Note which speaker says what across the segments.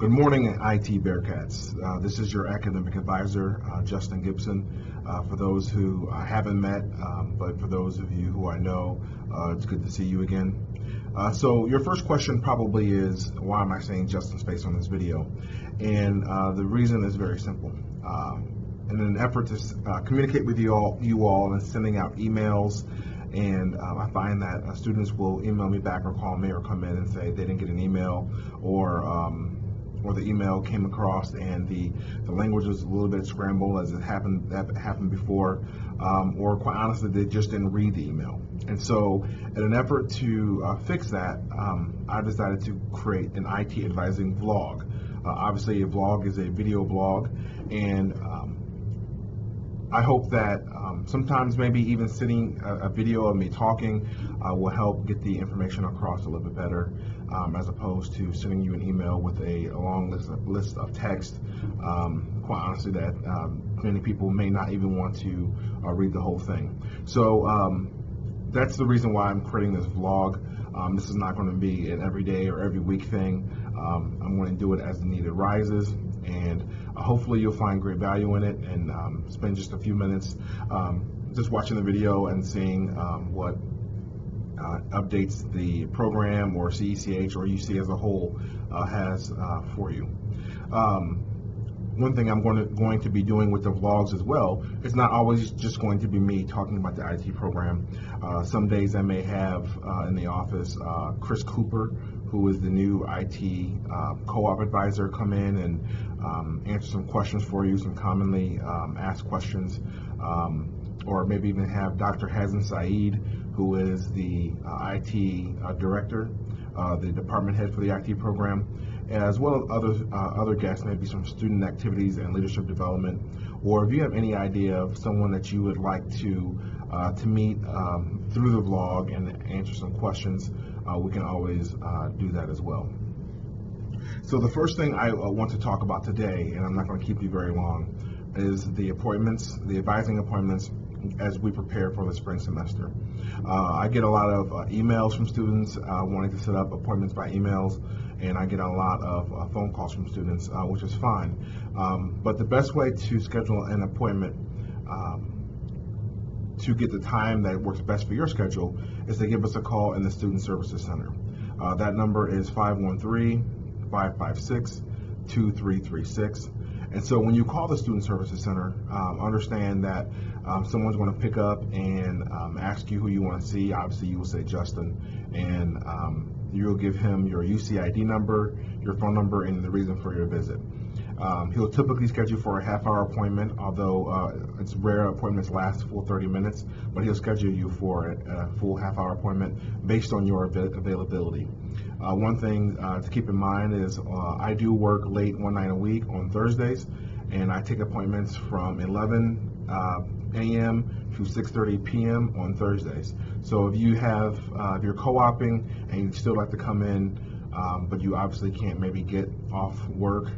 Speaker 1: Good morning, IT Bearcats. This is your academic advisor, Justin Gibson. For those who I haven't met, but for those of you who I know, it's good to see you again. So your first question probably is, why am I saying Justin's face on this video? And the reason is very simple. In an effort to communicate with you all and sending out emails, and I find that students will email me back or call me or come in and say they didn't get an email, or the email came across and the language was a little bit scrambled, as it happened before, or quite honestly, they just didn't read the email. And so in an effort to fix that, I decided to create an IT advising vlog. Obviously, a vlog is a video blog, and I hope that sometimes maybe even sending a video of me talking will help get the information across a little bit better, as opposed to sending you an email with a long list of text, quite honestly, that many people may not even want to read the whole thing. So that's the reason why I'm creating this vlog. This is not going to be an everyday or every week thing. I'm going to do it as the need arises, and hopefully you'll find great value in it and spend just a few minutes just watching the video and seeing what updates the program or CECH or UC as a whole has for you. One thing I'm going to be doing with the vlogs as well, it's not always just going to be me talking about the IT program. Some days I may have in the office Chris Cooper, who is the new IT co-op advisor, come in and answer some questions for you, some commonly asked questions, or maybe even have Dr. Hazan Saeed, who is the IT director, the department head for the IT program, as well as other guests, maybe some student activities and leadership development. Or if you have any idea of someone that you would like to meet through the vlog and answer some questions, we can always do that as well. So the first thing I want to talk about today, and I'm not going to keep you very long, is the appointments, the advising appointments as we prepare for the spring semester. I get a lot of emails from students wanting to set up appointments by emails, and I get a lot of phone calls from students, which is fine. But the best way to schedule an appointment to get the time that works best for your schedule is to give us a call in the Student Services Center. That number is 513-556-2336. And so when you call the Student Services Center, understand that someone's going to pick up and ask you who you want to see. Obviously, you will say Justin, and you'll give him your UC ID number, your phone number, and the reason for your visit. He'll typically schedule for a half-hour appointment, although it's rare appointments last full 30 minutes, but he'll schedule you for a full half-hour appointment based on your availability. One thing to keep in mind is I do work late one night a week on Thursdays, and I take appointments from 11 a.m. to 6:30 p.m. on Thursdays. So if you have, if you're co-oping and you'd still like to come in, but you obviously can't maybe get off work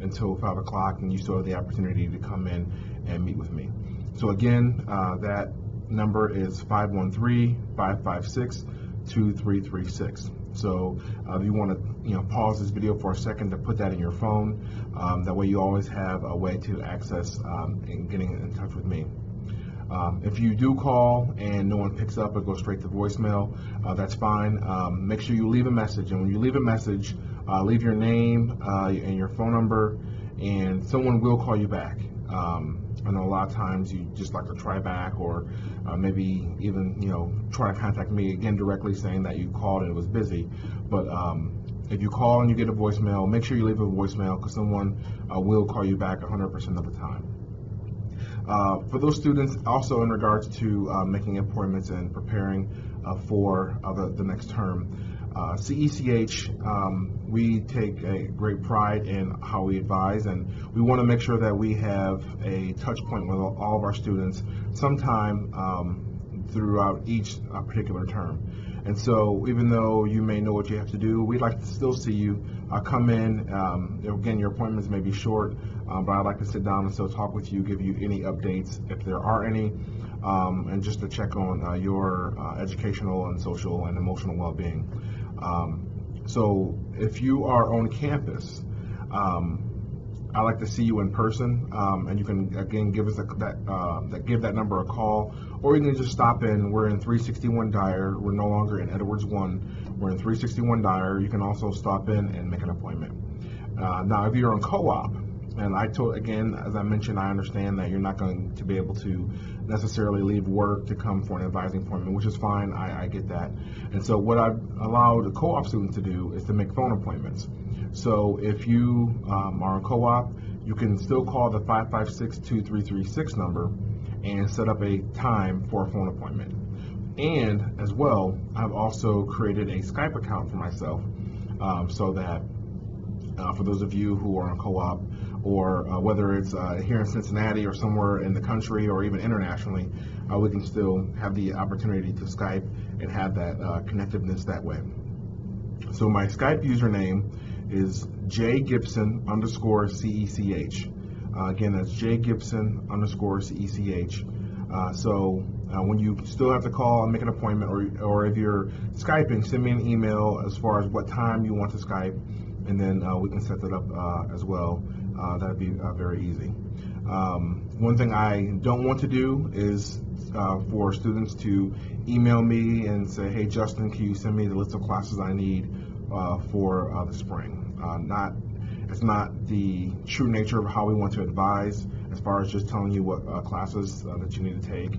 Speaker 1: until 5 o'clock, and you still have the opportunity to come in and meet with me. So again, that number is 513-556-2336. So if you want to pause this video for a second to put that in your phone, that way you always have a way to access and getting in touch with me. If you do call and no one picks up or goes straight to voicemail, that's fine. Make sure you leave a message, and when you leave a message, leave your name and your phone number, and someone will call you back. I know a lot of times you just like to try back, or maybe even try to contact me again directly saying that you called and it was busy. But if you call and you get a voicemail, make sure you leave a voicemail, because someone will call you back 100% of the time. For those students, also in regards to making appointments and preparing for the next term, CECH, we take a great pride in how we advise, and we want to make sure that we have a touch point with all of our students sometime throughout each particular term. And so even though you may know what you have to do, we'd like to still see you come in. Again, your appointments may be short, but I'd like to sit down and still talk with you, give you any updates if there are any, and just to check on your educational and social and emotional well-being. So if you are on campus, I like to see you in person, and you can again give us give that number a call, or you can just stop in. We're in 361 Dyer. We're no longer in Edwards 1. We're in 361 Dyer. You can also stop in and make an appointment. Now, if you're on co-op, and again, as I mentioned, I understand that you're not going to be able to necessarily leave work to come for an advising appointment, which is fine. I get that. And so what I've allowed the co-op students to do is to make phone appointments. So if you are on co-op, you can still call the 556-2336 number and set up a time for a phone appointment. And as well, I've also created a Skype account for myself, so that for those of you who are on co-op, or whether it's here in Cincinnati or somewhere in the country or even internationally, we can still have the opportunity to Skype and have that connectiveness that way. So my Skype username is jgibson_CECH. Again, that's jgibson_CECH. So when you still have to call and make an appointment, or if you're Skyping, send me an email as far as what time you want to Skype, and then we can set that up as well. That'd be very easy. One thing I don't want to do is for students to email me and say, hey Justin, can you send me the list of classes I need for the spring? It's not the true nature of how we want to advise, as far as just telling you what classes that you need to take.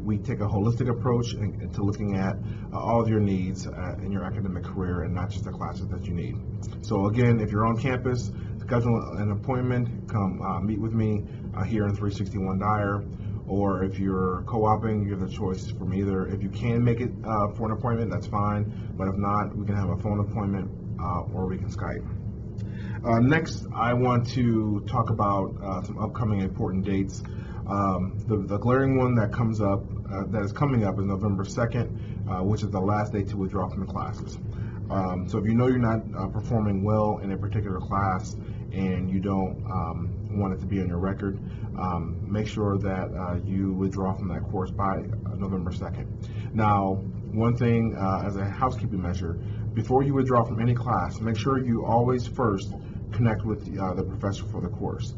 Speaker 1: We take a holistic approach into looking at all of your needs in your academic career, and not just the classes that you need. So again, if you're on campus, schedule an appointment, come meet with me here in 361 Dyer, or if you're co-oping, you have the choice from either. If you can make it for an appointment, that's fine, but if not, we can have a phone appointment or we can Skype. Next, I want to talk about some upcoming important dates. The glaring one that is coming up is November 2nd, which is the last day to withdraw from the classes. So if you know you're not performing well in a particular class and you don't want it to be on your record, make sure that you withdraw from that course by November 2nd. Now, one thing as a housekeeping measure, before you withdraw from any class, make sure you always first connect with the professor for the course.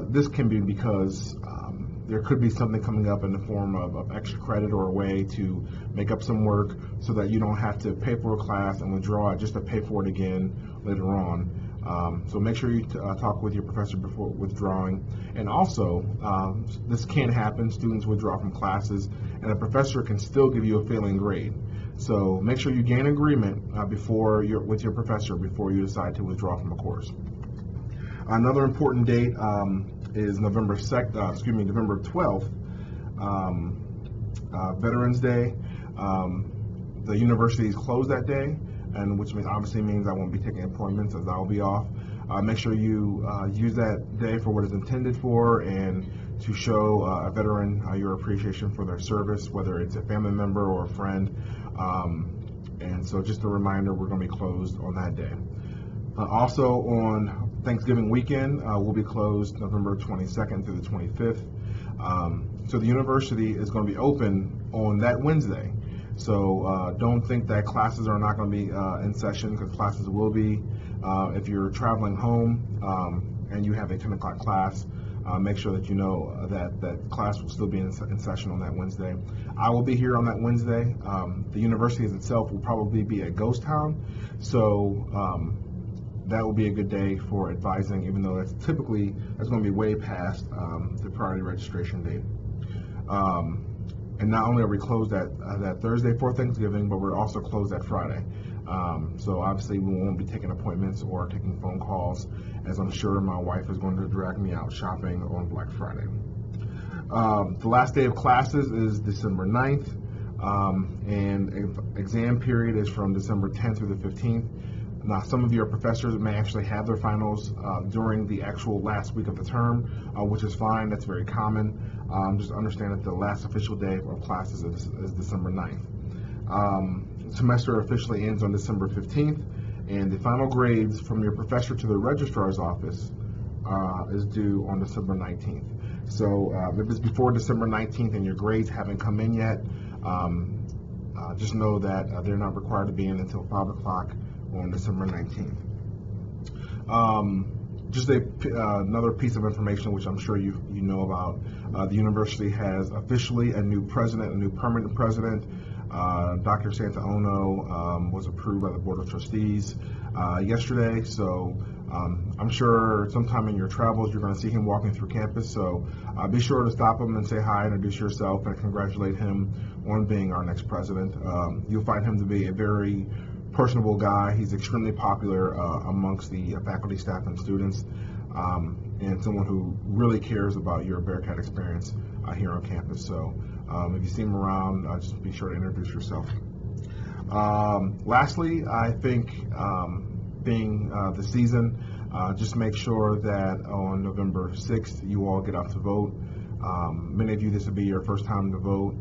Speaker 1: This can be because there could be something coming up in the form of extra credit or a way to make up some work so that you don't have to pay for a class and withdraw it just to pay for it again later on. So make sure you talk with your professor before withdrawing. And also, this can happen, students withdraw from classes and a professor can still give you a failing grade. So make sure you gain agreement with your professor before you decide to withdraw from a course. Another important date is November 12th, Veterans Day. The university is closed that day, and which obviously means I won't be taking appointments as I'll be off. Make sure you use that day for what it's intended for, and to show a veteran your appreciation for their service, whether it's a family member or a friend. And so just a reminder, we're going to be closed on that day. Also on Thanksgiving weekend, we'll be closed November 22nd through the 25th. So the university is going to be open on that Wednesday. So don't think that classes are not going to be in session, because classes will be. If you're traveling home and you have a 10 o'clock class, make sure that you know that class will still be in session on that Wednesday. I will be here on that Wednesday. The university itself will probably be a ghost town, so that will be a good day for advising, even though that's going to be way past the priority registration date. And not only are we closed that Thursday for Thanksgiving, but we're also closed that Friday. So obviously we won't be taking appointments or taking phone calls, as I'm sure my wife is going to drag me out shopping on Black Friday. The last day of classes is December 9th, and exam period is from December 10th through the 15th. Now, some of your professors may actually have their finals during the actual last week of the term, which is fine. That's very common. Just understand that the last official day of classes is December 9th. Semester officially ends on December 15th, and the final grades from your professor to the registrar's office is due on December 19th. So if it's before December 19th and your grades haven't come in yet, just know that they're not required to be in until 5 o'clock on December 19th. Just another piece of information which I'm sure you know about. The university has officially a new president, a new permanent president. Dr. Santaono was approved by the Board of Trustees yesterday, so I'm sure sometime in your travels you're going to see him walking through campus, so be sure to stop him and say hi, introduce yourself, and congratulate him on being our next president. You'll find him to be a very personable guy. He's extremely popular amongst the faculty, staff, and students, and someone who really cares about your Bearcat experience here on campus. So if you see him around, just be sure to introduce yourself. Lastly, I think being the season, just make sure that on November 6th you all get out to vote. Many of you, this will be your first time to vote,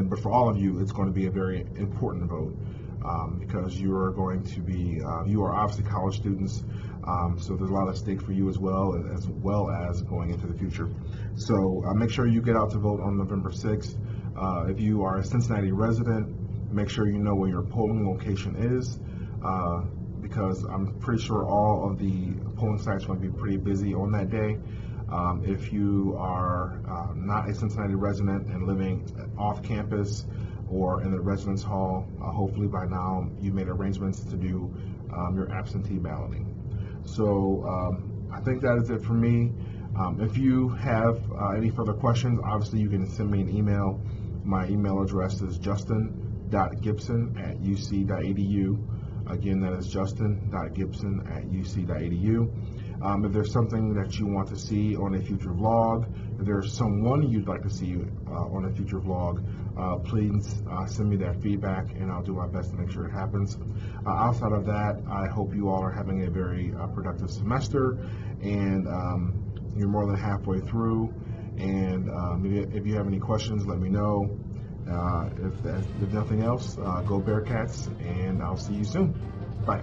Speaker 1: but for all of you, it's going to be a very important vote. Because you are going to be, you are obviously college students, so there's a lot at stake for you as well as going into the future. So make sure you get out to vote on November 6th. If you are a Cincinnati resident, make sure you know where your polling location is, because I'm pretty sure all of the polling sites are going to be pretty busy on that day. If you are not a Cincinnati resident and living off campus or in the residence hall, hopefully by now you made arrangements to do your absentee balloting. So I think that is it for me. If you have any further questions, obviously you can send me an email. My email address is justin.gibson@uc.edu. Again, that is justin.gibson@uc.edu. If there's something that you want to see on a future vlog, if there's someone you'd like to see on a future vlog, please send me that feedback and I'll do my best to make sure it happens. Outside of that, I hope you all are having a very productive semester, and you're more than halfway through. And if you have any questions, let me know. If nothing else, go Bearcats, and I'll see you soon. Bye.